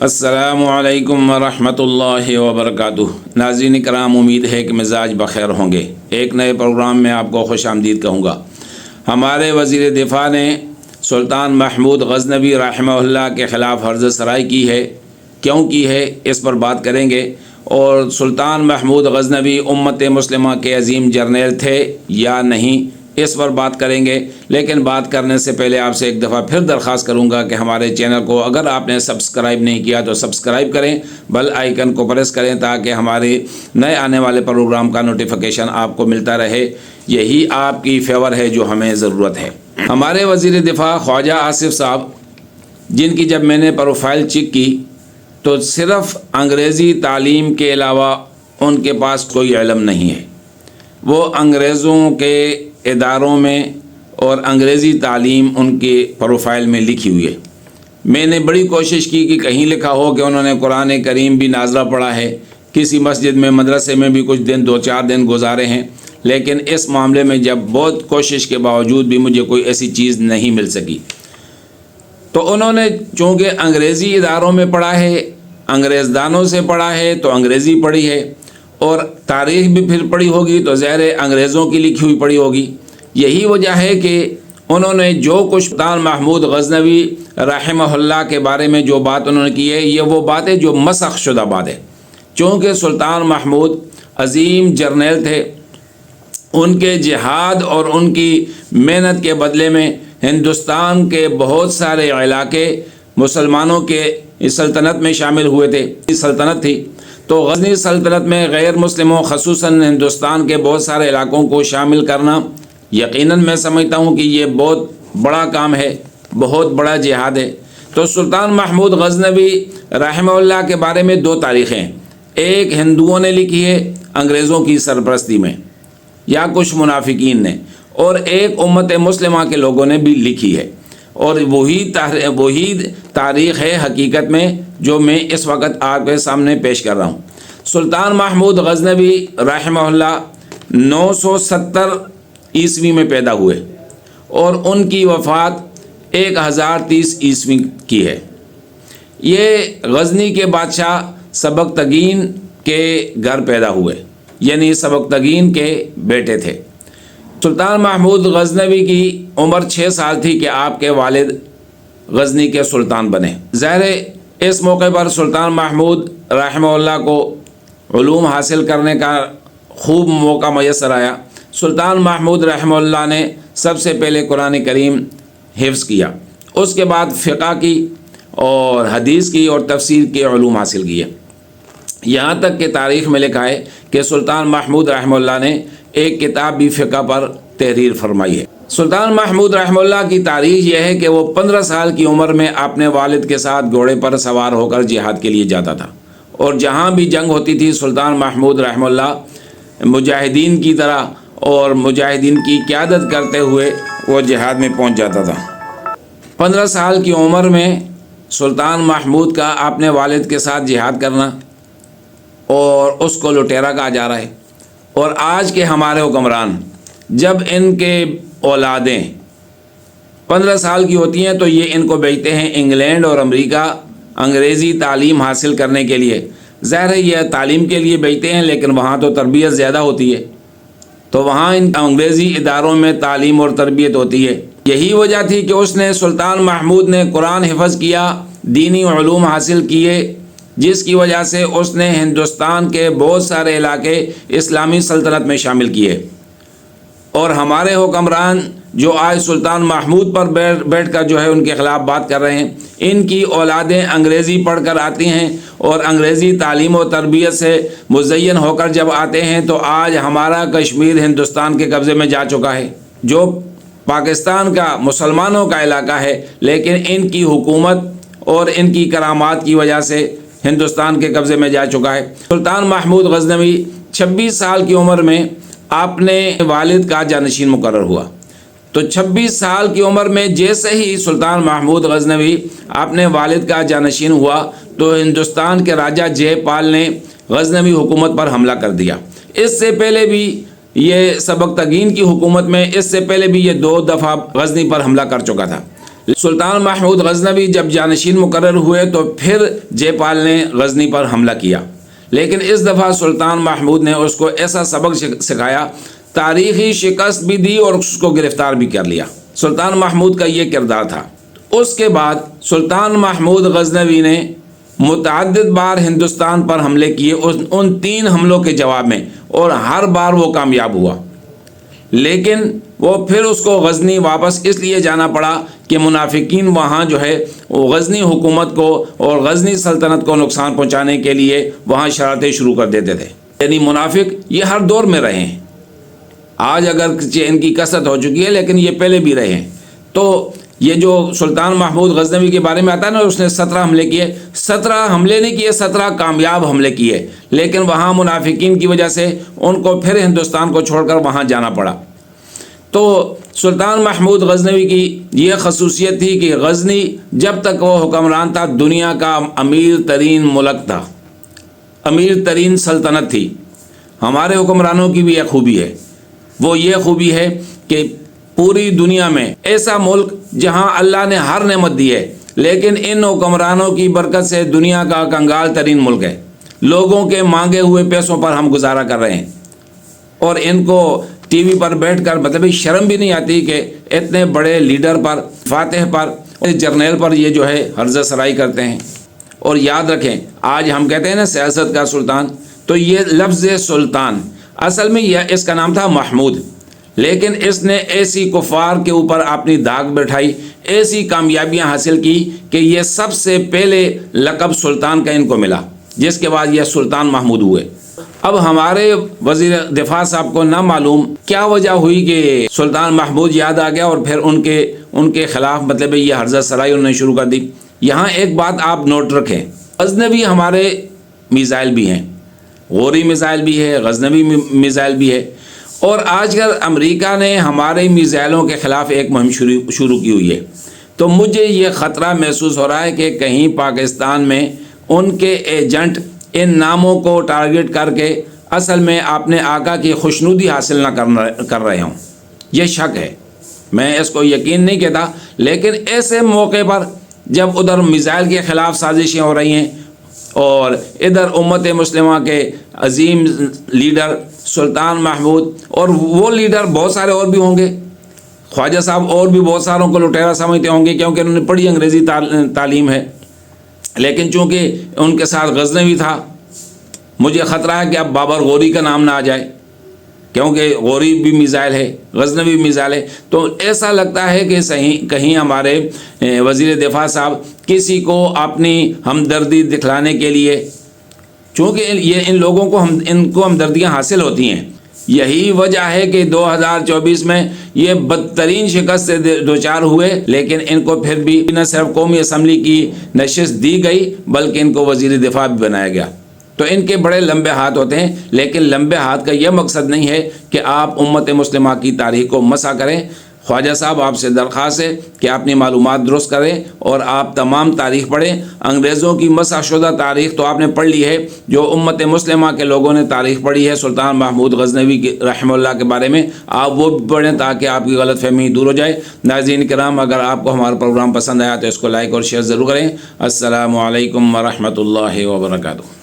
السلام علیکم ورحمۃ اللہ وبرکاتہ۔ ناظرین کرام، امید ہے کہ مزاج بخیر ہوں گے۔ ایک نئے پروگرام میں آپ کو خوش آمدید کہوں گا۔ ہمارے وزیر دفاع نے سلطان محمود غزنوی رحمہ اللہ کے خلاف حرز سرائی کی ہے، کیوں کی ہے اس پر بات کریں گے۔ اور سلطان محمود غزنوی امت مسلمہ کے عظیم جرنیل تھے یا نہیں، اس پر بات کریں گے۔ لیکن بات کرنے سے پہلے آپ سے ایک دفعہ پھر درخواست کروں گا کہ ہمارے چینل کو اگر آپ نے سبسکرائب نہیں کیا تو سبسکرائب کریں، بیل آئیکن کو پریس کریں تاکہ ہمارے نئے آنے والے پروگرام کا نوٹیفیکیشن آپ کو ملتا رہے۔ یہی آپ کی فیور ہے جو ہمیں ضرورت ہے۔ ہمارے وزیر دفاع خواجہ آصف صاحب، جن کی جب میں نے پروفائل چیک کی تو صرف انگریزی تعلیم کے علاوہ ان کے پاس کوئی علم نہیں ہے۔ وہ انگریزوں کے اداروں میں اور انگریزی تعلیم ان کے پروفائل میں لکھی ہوئی ہے۔ میں نے بڑی کوشش کی کہ کہیں لکھا ہو کہ انہوں نے قرآن کریم بھی نازلہ پڑھا ہے، کسی مسجد میں مدرسے میں بھی کچھ دن 2-4 دن گزارے ہیں، لیکن اس معاملے میں جب بہت کوشش کے باوجود بھی مجھے کوئی ایسی چیز نہیں مل سکی۔ تو انہوں نے چونکہ انگریزی اداروں میں پڑھا ہے، انگریز دانوں سے پڑھا ہے تو انگریزی پڑھی ہے، اور تاریخ بھی پھر پڑھی ہوگی تو ظاہر انگریزوں کی لکھی ہوئی پڑھی ہوگی۔ یہی وجہ ہے کہ انہوں نے جو کچھ سلطان محمود غزنوی رحمہ اللہ کے بارے میں جو بات انہوں نے کی ہے، یہ وہ بات ہے جو مسخ شدہ بات ہے۔ چونکہ سلطان محمود عظیم جرنیل تھے، ان کے جہاد اور ان کی محنت کے بدلے میں ہندوستان کے بہت سارے علاقے مسلمانوں کے سلطنت میں شامل ہوئے تھے۔ سلطنت تھی تو غزنی سلطنت میں غیر مسلموں خصوصاً ہندوستان کے بہت سارے علاقوں کو شامل کرنا، یقیناً میں سمجھتا ہوں کہ یہ بہت بڑا کام ہے، بہت بڑا جہاد ہے۔ تو سلطان محمود غزنوی رحمہ اللہ کے بارے میں 2 تاریخیں ہیں۔ ایک ہندوؤں نے لکھی ہے انگریزوں کی سرپرستی میں یا کچھ منافقین نے، اور ایک امت مسلمہ کے لوگوں نے بھی لکھی ہے، اور وہی تاریخ ہے حقیقت میں جو میں اس وقت آپ کے سامنے پیش کر رہا ہوں۔ سلطان محمود غزنوی رحمہ اللہ 970 عیسوی میں پیدا ہوئے اور ان کی وفات 1030 عیسوی کی ہے۔ یہ غزنی کے بادشاہ سبکتگین کے گھر پیدا ہوئے، یعنی سبکتگین کے بیٹے تھے۔ سلطان محمود غزنوی کی عمر 6 سال تھی کہ آپ کے والد غزنی کے سلطان بنے۔ ظاہر اس موقع پر سلطان محمود رحمہ اللہ کو علوم حاصل کرنے کا خوب موقع میسر آیا۔ سلطان محمود رحمہ اللہ نے سب سے پہلے قرآن کریم حفظ کیا، اس کے بعد فقہ کی اور حدیث کی اور تفسیر کے علوم حاصل کیے۔ یہاں تک کہ تاریخ میں لکھا ہے کہ سلطان محمود رحمہ اللہ نے ایک کتاب بھی فقہ پر تحریر فرمائی ہے۔ سلطان محمود رحمہ اللہ کی تاریخ یہ ہے کہ وہ 15 سال کی عمر میں اپنے والد کے ساتھ گھوڑے پر سوار ہو کر جہاد کے لیے جاتا تھا، اور جہاں بھی جنگ ہوتی تھی سلطان محمود رحمہ اللہ مجاہدین کی طرح اور مجاہدین کی قیادت کرتے ہوئے وہ جہاد میں پہنچ جاتا تھا۔ 15 سال کی عمر میں سلطان محمود کا اپنے والد کے ساتھ جہاد کرنا، اور اس کو لٹیرا کہا جا رہا ہے۔ اور آج کے ہمارے حکمران جب ان کے اولادیں 15 سال کی ہوتی ہیں تو یہ ان کو بھیجتے ہیں انگلینڈ اور امریکہ انگریزی تعلیم حاصل کرنے کے لیے۔ ظاہر ہے یہ تعلیم کے لیے بھیجتے ہیں، لیکن وہاں تو تربیت زیادہ ہوتی ہے، تو وہاں ان انگریزی اداروں میں تعلیم اور تربیت ہوتی ہے۔ یہی وجہ تھی کہ سلطان محمود نے قرآن حفظ کیا، دینی علوم حاصل کیے، جس کی وجہ سے اس نے ہندوستان کے بہت سارے علاقے اسلامی سلطنت میں شامل کیے۔ اور ہمارے حکمران جو آج سلطان محمود پر بیٹھ کر جو ہے ان کے خلاف بات کر رہے ہیں، ان کی اولادیں انگریزی پڑھ کر آتی ہیں اور انگریزی تعلیم و تربیت سے مزین ہو کر جب آتے ہیں تو آج ہمارا کشمیر ہندوستان کے قبضے میں جا چکا ہے، جو پاکستان کا مسلمانوں کا علاقہ ہے، لیکن ان کی حکومت اور ان کی کرامات کی وجہ سے ہندوستان کے قبضے میں جا چکا ہے۔ سلطان محمود غزنوی 26 سال کی عمر میں اپنے والد کا جانشین مقرر ہوا۔ تو 26 سال کی عمر میں جیسے ہی سلطان محمود غزنوی اپنے والد کا جانشین ہوا تو ہندوستان کے راجہ جے پال نے غزنوی حکومت پر حملہ کر دیا۔ اس سے پہلے بھی یہ سبکتگین کی حکومت میں اس سے پہلے بھی یہ 2 دفعہ غزنی پر حملہ کر چکا تھا، سلطان محمود غزنوی جب جانشین مقرر ہوئے تو پھر جے پال نے غزنی پر حملہ کیا، لیکن اس دفعہ سلطان محمود نے اس کو ایسا سبق سکھایا، تاریخی شکست بھی دی اور اس کو گرفتار بھی کر لیا۔ سلطان محمود کا یہ کردار تھا۔ اس کے بعد سلطان محمود غزنوی نے متعدد بار ہندوستان پر حملے کیے ان 3 حملوں کے جواب میں، اور ہر بار وہ کامیاب ہوا، لیکن وہ پھر اس کو غزنی واپس اس لیے جانا پڑا کہ منافقین وہاں جو ہے وہ غزنی حکومت کو اور غزنی سلطنت کو نقصان پہنچانے کے لیے وہاں شرارتیں شروع کر دیتے تھے۔ یعنی منافق یہ ہر دور میں رہے ہیں، آج اگر ان کی کثرت ہو چکی ہے لیکن یہ پہلے بھی رہے ہیں۔ تو یہ جو سلطان محمود غزنوی کے بارے میں آتا ہے نا، اس نے 17 حملے کیے، 17 حملے نہیں کیے، 17 کامیاب حملے کیے، لیکن وہاں منافقین کی وجہ سے ان کو پھر ہندوستان کو چھوڑ کر وہاں جانا پڑا۔ تو سلطان محمود غزنوی کی یہ خصوصیت تھی کہ غزنی جب تک وہ حکمران تھا دنیا کا امیر ترین ملک تھا، امیر ترین سلطنت تھی۔ ہمارے حکمرانوں کی بھی ایک خوبی ہے، وہ یہ خوبی ہے کہ پوری دنیا میں ایسا ملک جہاں اللہ نے ہر نعمت دی ہے، لیکن ان حکمرانوں کی برکت سے دنیا کا کنگال ترین ملک ہے۔ لوگوں کے مانگے ہوئے پیسوں پر ہم گزارا کر رہے ہیں، اور ان کو ٹی وی پر بیٹھ کر مطلب شرم بھی نہیں آتی کہ اتنے بڑے لیڈر پر، فاتح پر، جرنیل پر یہ جو ہے ہرزہ سرائی کرتے ہیں۔ اور یاد رکھیں، آج ہم کہتے ہیں نا سیاست کا سلطان، تو یہ لفظ سلطان اصل میں یہ اس کا نام تھا محمود، لیکن اس نے ایسی کفار کے اوپر اپنی داغ بٹھائی، ایسی کامیابیاں حاصل کی کہ یہ سب سے پہلے لقب سلطان کا ان کو ملا، جس کے بعد یہ سلطان محمود ہوئے۔ اب ہمارے وزیر دفاع صاحب کو نہ معلوم کیا وجہ ہوئی کہ سلطان محمود یاد آ گیا اور پھر ان کے خلاف مطلب یہ ہرزہ سرائی انہوں نے شروع کر دی۔ یہاں ایک بات آپ نوٹ رکھیں، غزنوی ہمارے میزائل بھی ہیں، غوری میزائل بھی ہے، غزنوی میزائل بھی ہے، اور آج کل امریکہ نے ہمارے میزائلوں کے خلاف ایک مہم شروع کی ہوئی ہے۔ تو مجھے یہ خطرہ محسوس ہو رہا ہے کہ کہیں پاکستان میں ان کے ایجنٹ ان ناموں کو ٹارگٹ کر کے اصل میں اپنے آقا کی خوشنودی حاصل نہ کر رہے ہوں، یہ شک ہے۔ میں اس کو یقین نہیں کہتا، لیکن ایسے موقع پر جب ادھر میزائل کے خلاف سازشیں ہو رہی ہیں اور ادھر امت مسلمہ کے عظیم لیڈر سلطان محمود، اور وہ لیڈر بہت سارے اور بھی ہوں گے، خواجہ صاحب اور بھی بہت ساروں کو لٹیرا سمجھتے ہوں گے کیونکہ انہوں نے پڑھی انگریزی تعلیم ہے، لیکن چونکہ ان کے ساتھ غزنوی تھا، مجھے خطرہ ہے کہ اب بابر غوری کا نام نہ آ جائے، کیونکہ غوری بھی میزائل ہے، غزنوی بھی میزائل ہے۔ تو ایسا لگتا ہے کہ کہیں ہمارے وزیر دفاع صاحب کسی کو اپنی ہمدردی دکھلانے کے لیے، چونکہ یہ ان لوگوں کو ہمدردیاں حاصل ہوتی ہیں، یہی وجہ ہے کہ 2024 میں یہ بدترین شکست سے دوچار ہوئے، لیکن ان کو پھر بھی نہ صرف قومی اسمبلی کی نشست دی گئی بلکہ ان کو وزیر دفاع بھی بنایا گیا۔ تو ان کے بڑے لمبے ہاتھ ہوتے ہیں، لیکن لمبے ہاتھ کا یہ مقصد نہیں ہے کہ آپ امت مسلمہ کی تاریخ کو مسح کریں۔ خواجہ صاحب آپ سے درخواست ہے کہ اپنی معلومات درست کریں اور آپ تمام تاریخ پڑھیں۔ انگریزوں کی مسح شدہ تاریخ تو آپ نے پڑھ لی ہے، جو امت مسلمہ کے لوگوں نے تاریخ پڑھی ہے سلطان محمود غزنوی کی رحمہ اللہ کے بارے میں، آپ وہ بھی پڑھیں تاکہ آپ کی غلط فہمی دور ہو جائے۔ ناظرین کرام، اگر آپ کو ہمارا پروگرام پسند آیا تو اس کو لائک اور شیئر ضرور کریں۔ السلام علیکم ورحمۃ اللہ وبرکاتہ۔